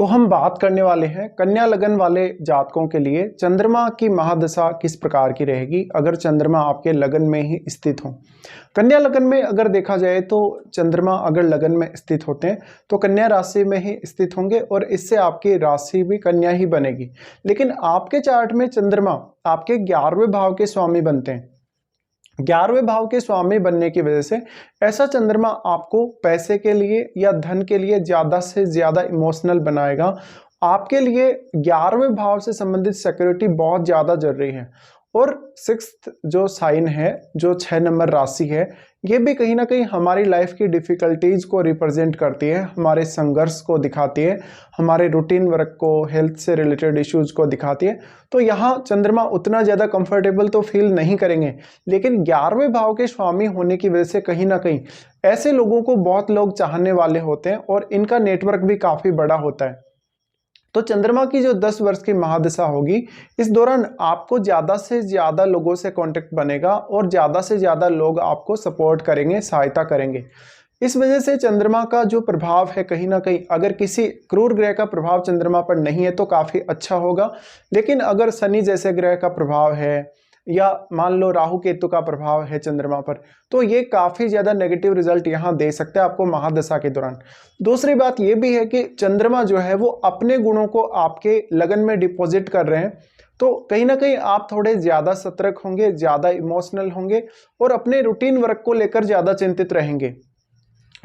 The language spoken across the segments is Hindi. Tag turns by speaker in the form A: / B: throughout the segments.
A: तो हम बात करने वाले हैं कन्या लगन वाले जातकों के लिए चंद्रमा की महादशा किस प्रकार की रहेगी अगर चंद्रमा आपके लगन में ही स्थित हो। कन्या लगन में अगर देखा जाए तो चंद्रमा अगर लगन में स्थित होते हैं तो कन्या राशि में ही स्थित होंगे और इससे आपकी राशि भी कन्या ही बनेगी। लेकिन आपके चार्ट में चंद्रमा आपके 11वें भाव के स्वामी बनते हैं। 11वें भाव के स्वामी बनने की वजह से ऐसा चंद्रमा आपको पैसे के लिए या धन के लिए ज्यादा से ज्यादा इमोशनल बनाएगा। आपके लिए 11वें भाव से संबंधित सिक्योरिटी बहुत ज्यादा जरूरी है। और सिक्स्थ जो साइन है, जो 6 नंबर राशि है, ये भी कहीं ना कहीं हमारी लाइफ की डिफिकल्टीज को रिप्रेजेंट करती है, हमारे संघर्ष को दिखाती है, हमारे रूटीन वर्क को, हेल्थ से रिलेटेड इश्यूज को दिखाती है। तो यहाँ चंद्रमा उतना ज़्यादा कंफर्टेबल तो फील नहीं करेंगे, लेकिन 11वें भाव के स्वामी होने की वजह से कहीं ना कहीं ऐसे लोगों को बहुत लोग चाहने वाले होते हैं और इनका नेटवर्क भी काफ़ी बड़ा होता है। तो चंद्रमा की जो 10 वर्ष की महादशा होगी, इस दौरान आपको ज़्यादा से ज़्यादा लोगों से कांटेक्ट बनेगा और ज़्यादा से ज़्यादा लोग आपको सपोर्ट करेंगे, सहायता करेंगे। इस वजह से चंद्रमा का जो प्रभाव है, कहीं ना कहीं अगर किसी क्रूर ग्रह का प्रभाव चंद्रमा पर नहीं है तो काफ़ी अच्छा होगा। लेकिन अगर शनि जैसे ग्रह का प्रभाव है या मान लो राहु केतु का प्रभाव है चंद्रमा पर, तो ये काफ़ी ज़्यादा नेगेटिव रिजल्ट यहाँ दे सकता है आपको महादशा के दौरान। दूसरी बात ये भी है कि चंद्रमा जो है वो अपने गुणों को आपके लगन में डिपॉजिट कर रहे हैं, तो कहीं ना कहीं आप थोड़े ज़्यादा सतर्क होंगे, ज़्यादा इमोशनल होंगे और अपने रूटीन वर्क को लेकर ज़्यादा चिंतित रहेंगे।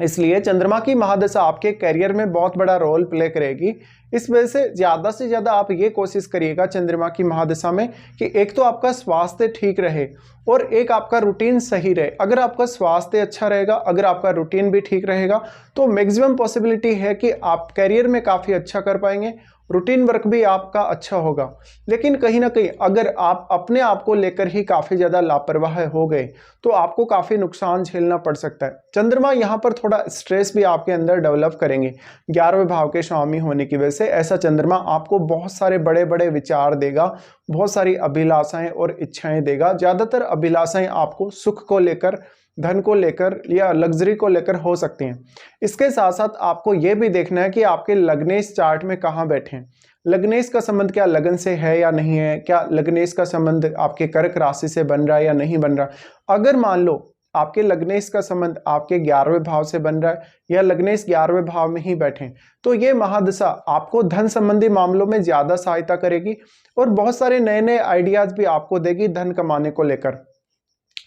A: इसलिए चंद्रमा की महादशा आपके करियर में बहुत बड़ा रोल प्ले करेगी। इस वजह से ज़्यादा आप ये कोशिश करिएगा चंद्रमा की महादशा में कि एक तो आपका स्वास्थ्य ठीक रहे और एक आपका रूटीन सही रहे। अगर आपका स्वास्थ्य अच्छा रहेगा, अगर आपका रूटीन भी ठीक रहेगा, तो मैक्सिमम पॉसिबिलिटी है कि आप करियर में काफ़ी अच्छा कर पाएंगे, रूटीन वर्क भी आपका अच्छा होगा। लेकिन कहीं ना कहीं अगर आप अपने आप को लेकर ही काफ़ी ज़्यादा लापरवाह हो गए तो आपको काफ़ी नुकसान झेलना पड़ सकता है। चंद्रमा यहाँ पर थोड़ा स्ट्रेस भी आपके अंदर डेवलप करेंगे। 11वें भाव के स्वामी होने की वजह से ऐसा चंद्रमा आपको बहुत सारे बड़े बड़े विचार देगा, बहुत सारी अभिलाषाएं और इच्छाएं देगा। ज़्यादातर अभिलाषाएं आपको सुख को लेकर, धन को लेकर या लग्जरी को लेकर हो सकती हैं। इसके साथ साथ आपको यह भी देखना है कि आपके लग्नेश चार्ट में कहाँ बैठे हैं। लग्नेश का संबंध क्या लगन से है या नहीं है, क्या लग्नेश का संबंध आपके कर्क राशि से बन रहा है या नहीं बन रहा। अगर मान लो आपके लग्नेश का संबंध आपके 11वें भाव से बन रहा है या लग्नेश 11वें भाव में ही बैठे, तो ये महादशा आपको धन संबंधी मामलों में ज्यादा सहायता करेगी और बहुत सारे नए नए आइडियाज भी आपको देगी धन कमाने को लेकर।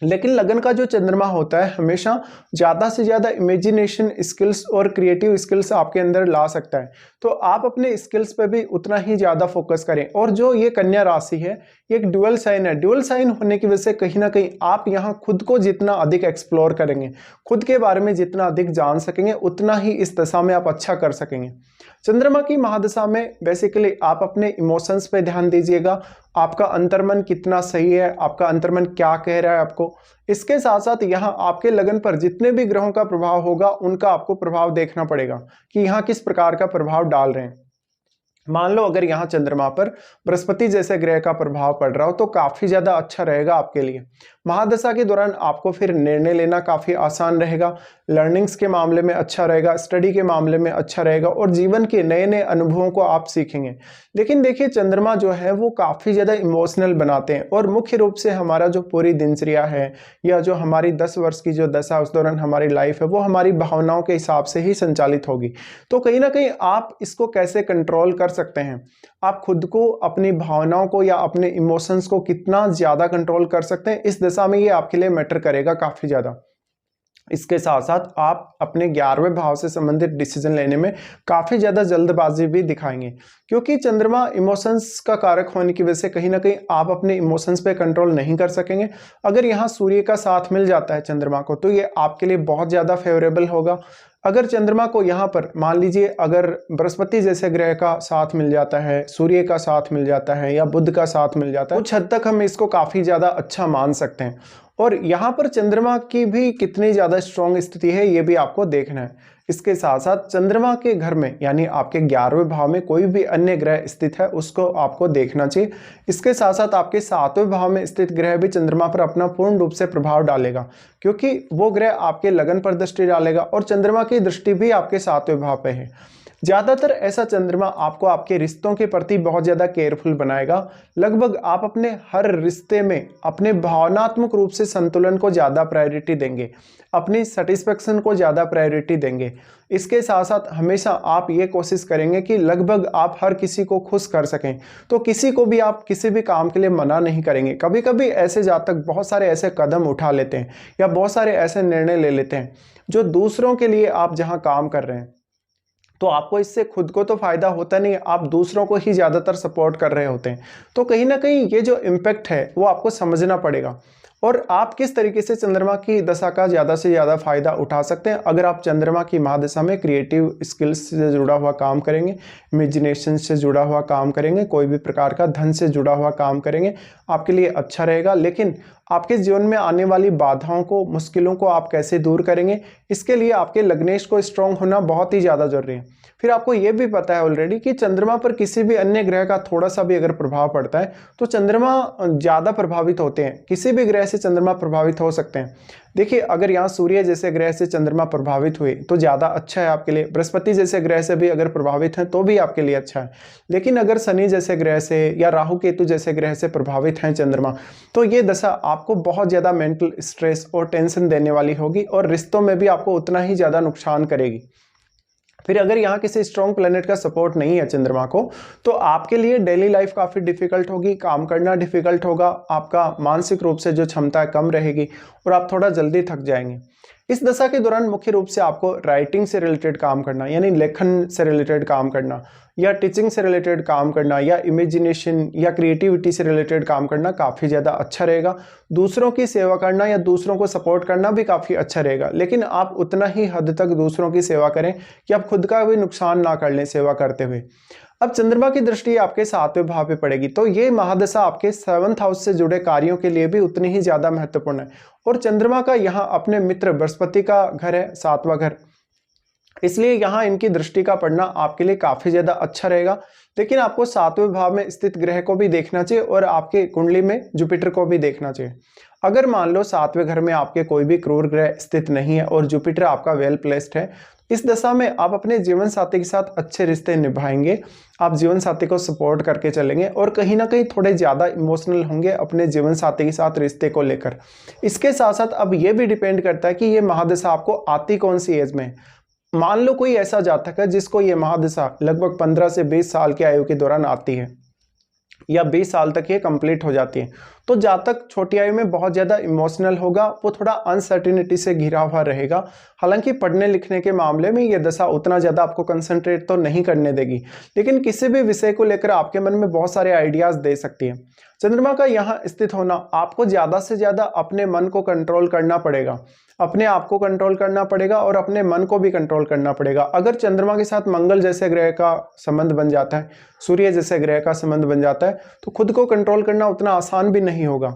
A: लेकिन लगन का जो चंद्रमा होता है हमेशा ज़्यादा से ज़्यादा इमेजिनेशन स्किल्स और क्रिएटिव स्किल्स आपके अंदर ला सकता है, तो आप अपने स्किल्स पे भी उतना ही ज़्यादा फोकस करें। और जो ये कन्या राशि है, ये एक ड्यूअल साइन है। ड्यूअल साइन होने की वजह से कहीं ना कहीं आप यहाँ खुद को जितना अधिक एक्सप्लोर करेंगे, खुद के बारे में जितना अधिक जान सकेंगे, उतना ही इस दशा में आप अच्छा कर सकेंगे। चंद्रमा की महादशा में बेसिकली आप अपने इमोशंस पे ध्यान दीजिएगा, आपका अंतर्मन कितना सही है, आपका अंतर्मन क्या कह रहा है आपको। इसके साथ साथ यहाँ आपके लगन पर जितने भी ग्रहों का प्रभाव होगा उनका आपको प्रभाव देखना पड़ेगा कि यहाँ किस प्रकार का प्रभाव डाल रहे हैं। मान लो अगर यहाँ चंद्रमा पर बृहस्पति जैसे ग्रह का प्रभाव पड़ रहा हो तो काफी ज्यादा अच्छा रहेगा आपके लिए। महादशा के दौरान आपको फिर निर्णय लेना काफी आसान रहेगा, लर्निंग्स के मामले में अच्छा रहेगा, स्टडी के मामले में अच्छा रहेगा और जीवन के नए नए अनुभवों को आप सीखेंगे। लेकिन देखिए चंद्रमा जो है वो काफी ज्यादा इमोशनल बनाते हैं और मुख्य रूप से हमारा जो पूरी दिनचर्या है या जो हमारी 10 वर्ष की जो दशा उस दौरान हमारी लाइफ है वो हमारी भावनाओं के हिसाब से ही संचालित होगी। तो कहीं ना कहीं आप इसको कैसे कंट्रोल कर सकते हैं, आप खुद को, अपनी भावनाओं को या अपने इमोशंस को कितना ज्यादा कंट्रोल कर सकते हैं, इस दशा में ये आपके लिए मैटर करेगा काफी ज्यादा। इसके साथ साथ आप अपने 11वें भाव से संबंधित डिसीजन लेने में काफी ज्यादा जल्दबाजी भी दिखाएंगे, क्योंकि चंद्रमा इमोशंस का कारक होने की वजह से कहीं ना कहीं आप अपने इमोशंस पे कंट्रोल नहीं कर सकेंगे। अगर यहाँ सूर्य का साथ मिल जाता है चंद्रमा को तो ये आपके लिए बहुत ज्यादा फेवरेबल होगा। अगर चंद्रमा को यहाँ पर मान लीजिए अगर बृहस्पति जैसे ग्रह का साथ मिल जाता है, सूर्य का साथ मिल जाता है या बुध का साथ मिल जाता है, कुछ हद तक हम इसको काफी ज्यादा अच्छा मान सकते हैं। और यहाँ पर चंद्रमा की भी कितनी ज्यादा स्ट्रॉन्ग स्थिति है ये भी आपको देखना है। इसके साथ साथ चंद्रमा के घर में यानी आपके 11वें भाव में कोई भी अन्य ग्रह स्थित है उसको आपको देखना चाहिए। इसके साथ साथ आपके 7वें भाव में स्थित ग्रह भी चंद्रमा पर अपना पूर्ण रूप से प्रभाव डालेगा, क्योंकि वो ग्रह आपके लगन पर दृष्टि डालेगा और चंद्रमा की दृष्टि भी आपके 7वें भाव पे है। ज़्यादातर ऐसा चंद्रमा आपको आपके रिश्तों के प्रति बहुत ज़्यादा केयरफुल बनाएगा। लगभग आप अपने हर रिश्ते में अपने भावनात्मक रूप से संतुलन को ज़्यादा प्रायोरिटी देंगे, अपनी सेटिस्फेक्शन को ज़्यादा प्रायोरिटी देंगे। इसके साथ साथ हमेशा आप ये कोशिश करेंगे कि लगभग आप हर किसी को खुश कर सकें, तो किसी को भी आप किसी भी काम के लिए मना नहीं करेंगे। कभी कभी ऐसे जातक बहुत सारे ऐसे कदम उठा लेते हैं या बहुत सारे ऐसे निर्णय ले लेते हैं जो दूसरों के लिए आप जहाँ काम कर रहे हैं, तो आपको इससे खुद को तो फायदा होता नहीं है, आप दूसरों को ही ज़्यादातर सपोर्ट कर रहे होते हैं। तो कहीं ना कहीं ये जो इम्पैक्ट है वो आपको समझना पड़ेगा और आप किस तरीके से चंद्रमा की दशा का ज़्यादा से ज़्यादा फायदा उठा सकते हैं। अगर आप चंद्रमा की महादशा में क्रिएटिव स्किल्स से जुड़ा हुआ काम करेंगे, इमेजिनेशन से जुड़ा हुआ काम करेंगे, कोई भी प्रकार का धन से जुड़ा हुआ काम करेंगे, आपके लिए अच्छा रहेगा। लेकिन आपके जीवन में आने वाली बाधाओं को, मुश्किलों को आप कैसे दूर करेंगे, इसके लिए आपके लग्नेश को स्ट्रांग होना बहुत ही ज़्यादा जरूरी है। फिर आपको ये भी पता है ऑलरेडी कि चंद्रमा पर किसी भी अन्य ग्रह का थोड़ा सा भी अगर प्रभाव पड़ता है तो चंद्रमा ज़्यादा प्रभावित होते हैं। किसी भी ग्रह से चंद्रमा प्रभावित हो सकते हैं। देखिए, अगर यहाँ सूर्य जैसे ग्रह से चंद्रमा प्रभावित हुए तो ज़्यादा अच्छा है आपके लिए। बृहस्पति जैसे ग्रह से भी अगर प्रभावित हैं तो भी आपके लिए अच्छा है। लेकिन अगर शनि जैसे ग्रह से या राहु केतु जैसे ग्रह से प्रभावित हैं चंद्रमा, तो ये दशा आपको बहुत ज़्यादा मेंटल स्ट्रेस और टेंशन देने वाली होगी और रिश्तों में भी आपको उतना ही ज़्यादा नुकसान करेगी। फिर अगर यहाँ किसी स्ट्रॉन्ग प्लेनेट का सपोर्ट नहीं है चंद्रमा को, तो आपके लिए डेली लाइफ काफ़ी डिफिकल्ट होगी, काम करना डिफिकल्ट होगा, आपका मानसिक रूप से जो क्षमता है कम रहेगी और आप थोड़ा जल्दी थक जाएंगे। इस दशा के दौरान मुख्य रूप से आपको राइटिंग से रिलेटेड काम करना, यानी लेखन से रिलेटेड काम करना या टीचिंग से रिलेटेड काम करना या इमेजिनेशन या क्रिएटिविटी से रिलेटेड काम करना काफ़ी ज़्यादा अच्छा रहेगा। दूसरों की सेवा करना या दूसरों को सपोर्ट करना भी काफ़ी अच्छा रहेगा, लेकिन आप उतना ही हद तक दूसरों की सेवा करें कि आप खुद का भी नुकसान ना कर लें सेवा करते हुए। अब चंद्रमा की दृष्टि आपके 7वें भाव पे पड़ेगी, तो ये महादशा आपके 7th हाउस से जुड़े कार्यों के लिए भी उतनी ही ज़्यादा महत्वपूर्ण है। और चंद्रमा का यहाँ अपने मित्र बृहस्पति का घर है 7वां घर, इसलिए यहाँ इनकी दृष्टि का पड़ना आपके लिए काफ़ी ज़्यादा अच्छा रहेगा। लेकिन आपको 7वें भाव में स्थित ग्रह को भी देखना चाहिए और आपके कुंडली में जुपिटर को भी देखना चाहिए। अगर मान लो 7वें घर में आपके कोई भी क्रूर ग्रह स्थित नहीं है और जुपिटर आपका वेल प्लेस्ड है, इस दशा में आप अपने जीवन साथी के साथ अच्छे रिश्ते निभाएंगे, आप जीवन साथी को सपोर्ट करके चलेंगे और कहीं ना कहीं थोड़े ज़्यादा इमोशनल होंगे अपने जीवन साथी के साथ रिश्ते को लेकर। इसके साथ साथ अब ये भी डिपेंड करता है कि ये महादशा आपको आती कौन सी एज में। मान लो कोई ऐसा जातक है जिसको ये महादशा लगभग 15 से 20 साल की आयु के दौरान आती है या 20 साल तक ये कंप्लीट हो जाती है, तो जातक छोटी आयु में बहुत ज़्यादा इमोशनल होगा, वो थोड़ा अनसर्टिनिटी से घिरा हुआ रहेगा। हालांकि पढ़ने लिखने के मामले में ये दशा उतना ज़्यादा आपको कंसंट्रेट तो नहीं करने देगी, लेकिन किसी भी विषय को लेकर आपके मन में बहुत सारे आइडियाज़ दे सकती है। चंद्रमा का यहाँ स्थित होना आपको ज़्यादा से ज़्यादा अपने मन को कंट्रोल करना पड़ेगा, अपने आप को कंट्रोल करना पड़ेगा और अपने मन को भी कंट्रोल करना पड़ेगा। अगर चंद्रमा के साथ मंगल जैसे ग्रह का संबंध बन जाता है, सूर्य जैसे ग्रह का संबंध बन जाता है, तो खुद को कंट्रोल करना उतना आसान भी नहीं होगा।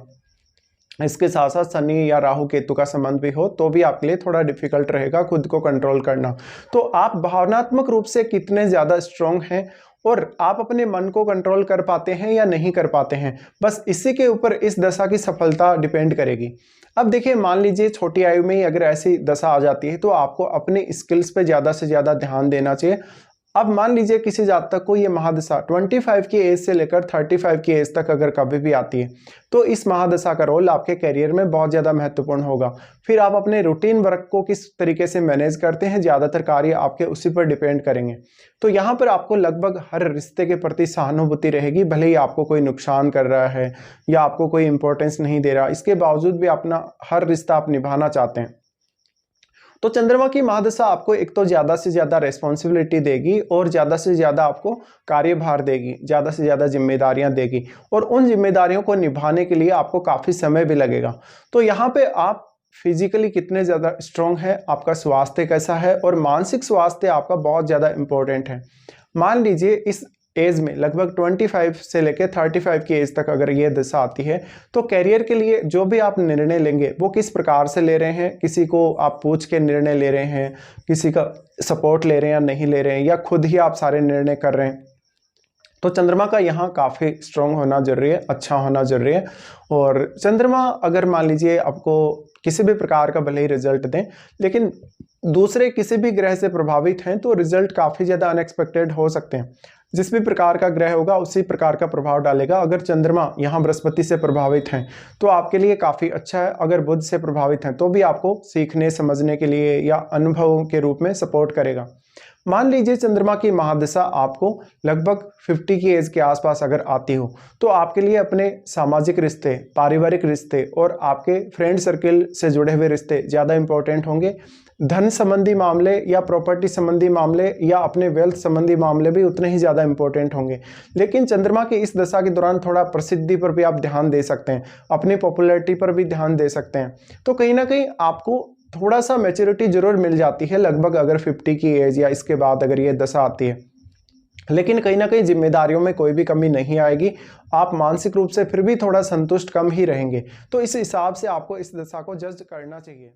A: इसके साथ साथ शनि या राहु केतु का संबंध भी हो तो भी आपके लिए थोड़ा डिफिकल्ट रहेगा खुद को कंट्रोल करना। तो आप भावनात्मक रूप से कितने ज़्यादा स्ट्रांग हैं और आप अपने मन को कंट्रोल कर पाते हैं या नहीं कर पाते हैं, बस इसी के ऊपर इस दशा की सफलता डिपेंड करेगी। अब देखिए, मान लीजिए छोटी आयु में ही अगर ऐसी दशा आ जाती है तो आपको अपने स्किल्स पे ज़्यादा से ज़्यादा ध्यान देना चाहिए। अब मान लीजिए किसी जातक को ये महादशा 25 की एज से लेकर 35 की एज तक अगर कभी भी आती है, तो इस महादशा का रोल आपके करियर में बहुत ज़्यादा महत्वपूर्ण होगा। फिर आप अपने रूटीन वर्क को किस तरीके से मैनेज करते हैं, ज़्यादातर कार्य आपके उसी पर डिपेंड करेंगे। तो यहाँ पर आपको लगभग हर रिश्ते के प्रति सहानुभूति रहेगी, भले ही आपको कोई नुकसान कर रहा है या आपको कोई इंपॉर्टेंस नहीं दे रहा, इसके बावजूद भी अपना हर रिश्ता आप निभाना चाहते हैं। तो चंद्रमा की महादशा आपको एक तो ज़्यादा से ज़्यादा रेस्पॉन्सिबिलिटी देगी और ज़्यादा से ज़्यादा आपको कार्यभार देगी, ज़्यादा से ज़्यादा जिम्मेदारियां देगी और उन जिम्मेदारियों को निभाने के लिए आपको काफ़ी समय भी लगेगा। तो यहाँ पे आप फिजिकली कितने ज़्यादा स्ट्रॉन्ग है, आपका स्वास्थ्य कैसा है और मानसिक स्वास्थ्य आपका बहुत ज़्यादा इम्पोर्टेंट है। मान लीजिए इस एज में लगभग 25 से लेकर 35 की एज तक अगर ये दशा आती है, तो करियर के लिए जो भी आप निर्णय लेंगे वो किस प्रकार से ले रहे हैं, किसी को आप पूछ के निर्णय ले रहे हैं, किसी का सपोर्ट ले रहे हैं या नहीं ले रहे हैं, या खुद ही आप सारे निर्णय कर रहे हैं, तो चंद्रमा का यहाँ काफ़ी स्ट्रॉन्ग होना जरूरी है, अच्छा होना जरूरी है। और चंद्रमा अगर मान लीजिए आपको किसी भी प्रकार का भले ही रिजल्ट दें, लेकिन दूसरे किसी भी ग्रह से प्रभावित हैं तो रिजल्ट काफ़ी ज़्यादा अनएक्सपेक्टेड हो सकते हैं। जिस भी प्रकार का ग्रह होगा उसी प्रकार का प्रभाव डालेगा। अगर चंद्रमा यहाँ बृहस्पति से प्रभावित हैं तो आपके लिए काफ़ी अच्छा है, अगर बुध से प्रभावित हैं तो भी आपको सीखने समझने के लिए या अनुभवों के रूप में सपोर्ट करेगा। मान लीजिए चंद्रमा की महादशा आपको लगभग 50 की एज के आसपास अगर आती हो तो आपके लिए अपने सामाजिक रिश्ते, पारिवारिक रिश्ते और आपके फ्रेंड सर्किल से जुड़े हुए रिश्ते ज़्यादा इंपॉर्टेंट होंगे। धन संबंधी मामले या प्रॉपर्टी संबंधी मामले या अपने वेल्थ संबंधी मामले भी उतने ही ज़्यादा इंपॉर्टेंट होंगे। लेकिन चंद्रमा की इस दशा के दौरान थोड़ा प्रसिद्धि पर भी आप ध्यान दे सकते हैं, अपनी पॉपुलैरिटी पर भी ध्यान दे सकते हैं। तो कहीं ना कहीं आपको थोड़ा सा मैच्योरिटी जरूर मिल जाती है लगभग अगर 50 की एज या इसके बाद अगर ये दशा आती है, लेकिन कहीं ना कहीं जिम्मेदारियों में कोई भी कमी नहीं आएगी। आप मानसिक रूप से फिर भी थोड़ा संतुष्ट कम ही रहेंगे। तो इस हिसाब से आपको इस दशा को जज करना चाहिए।